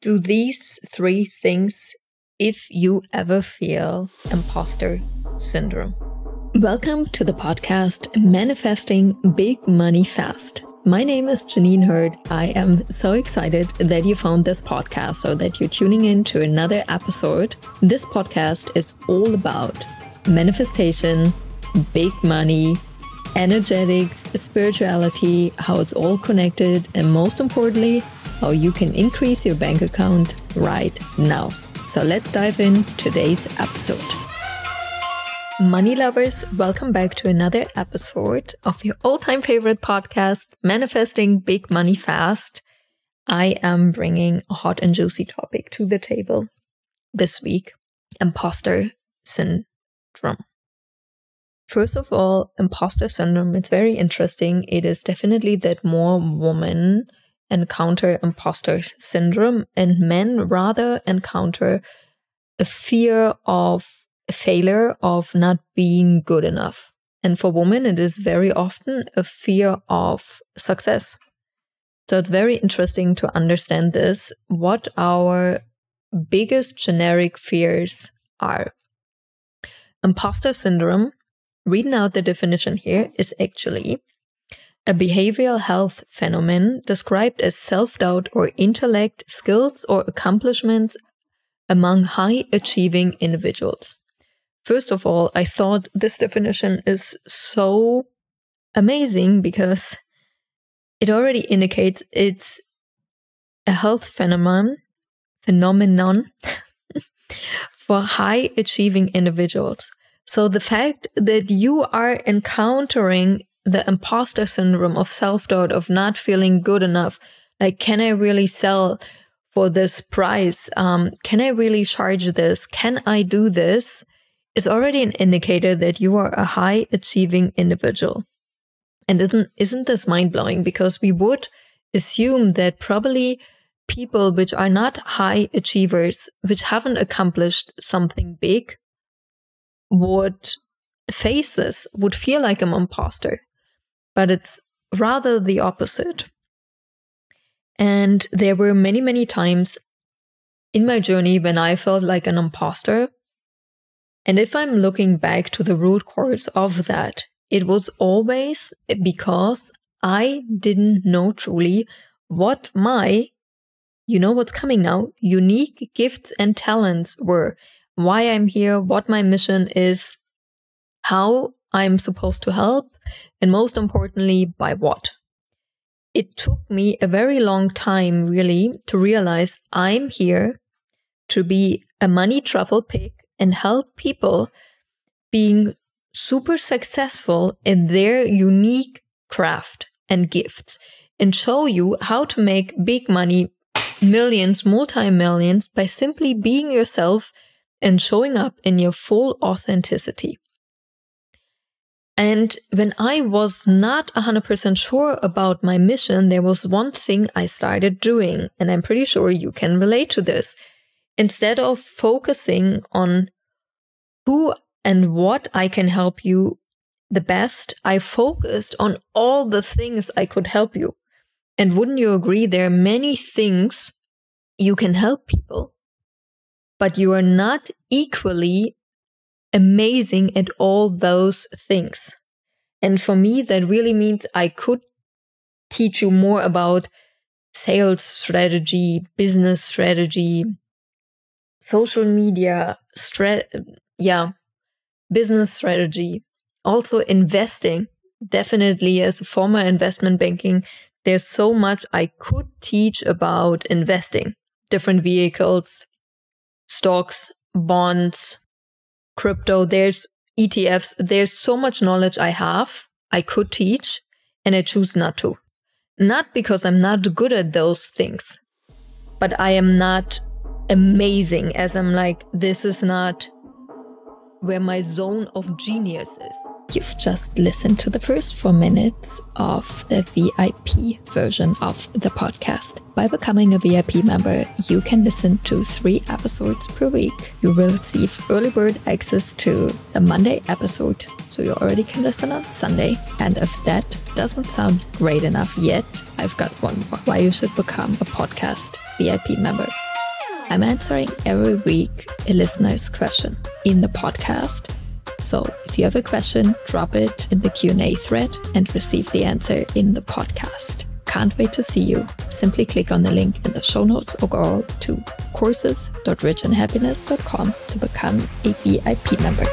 Do these three things if you ever feel imposter syndrome. Welcome to the podcast Manifesting Big Money Fast. My name is Janine Hurd. I am so excited that you found this podcast or that you're tuning in to another episode. This podcast is all about manifestation, big money, energetics, spirituality, how it's all connected, and most importantly, how you can increase your bank account right now. So let's dive in today's episode. Money lovers, welcome back to another episode of your all-time favorite podcast, Manifesting Big Money Fast. I am bringing a hot and juicy topic to the table this week, imposter syndrome. First of all, imposter syndrome, it's very interesting. It is definitely that more women encounter imposter syndrome and men rather encounter a fear of failure, of not being good enough. And for women, it is very often a fear of success. So it's very interesting to understand this, what our biggest generic fears are. Imposter syndrome, reading out the definition here, is actually a behavioral health phenomenon described as self-doubt or intellect, skills, or accomplishments among high-achieving individuals. First of all, I thought this definition is so amazing because it already indicates it's a health phenomenon for high-achieving individuals. So the fact that you are encountering the imposter syndrome of self-doubt, of not feeling good enough, like, can I really sell for this price? Can I really charge this? Can I do this? Is already an indicator that you are a high-achieving individual. And isn't this mind-blowing? Because we would assume that probably people which are not high achievers, which haven't accomplished something big, would face this, would feel like an imposter. But it's rather the opposite. And there were many, many times in my journey when I felt like an imposter. And if I'm looking back to the root cause of that, it was always because I didn't know truly what my, what's coming now, unique gifts and talents were, why I'm here, what my mission is, how I'm supposed to help, and most importantly, by what. It took me a very long time, really, to realize I'm here to be a money travel pig and help people being super successful in their unique craft and gifts, and show you how to make big money, millions, multi-millions, by simply being yourself and showing up in your full authenticity. And when I was not 100% sure about my mission, there was one thing I started doing, and I'm pretty sure you can relate to this. Instead of focusing on who and what I can help you the best, I focused on all the things I could help you. And wouldn't you agree, there are many things you can help people, but you are not equally amazing at all those things. And for me, that really means I could teach you more about sales strategy, business strategy, social media, business strategy, also investing. Definitely, as a former investment banking, there's so much I could teach about investing, different vehicles, stocks, bonds, crypto, there's ETFs, there's so much knowledge I could teach, and I choose not to. Not because I'm not good at those things, but I am not amazing, as I'm like, this is not where my zone of genius is. You've just listened to the first 4 minutes of the VIP version of the podcast. By becoming a VIP member, you can listen to 3 episodes per week. You will receive early bird access to the Monday episode, so you already can listen on Sunday. And if that doesn't sound great enough yet, I've got one more. Why you should become a podcast VIP member. I'm answering every week a listener's question in the podcast. So if you have a question, drop it in the Q&A thread and receive the answer in the podcast. Can't wait to see you. Simply click on the link in the show notes or go to courses.richandhappiness.com to become a VIP member.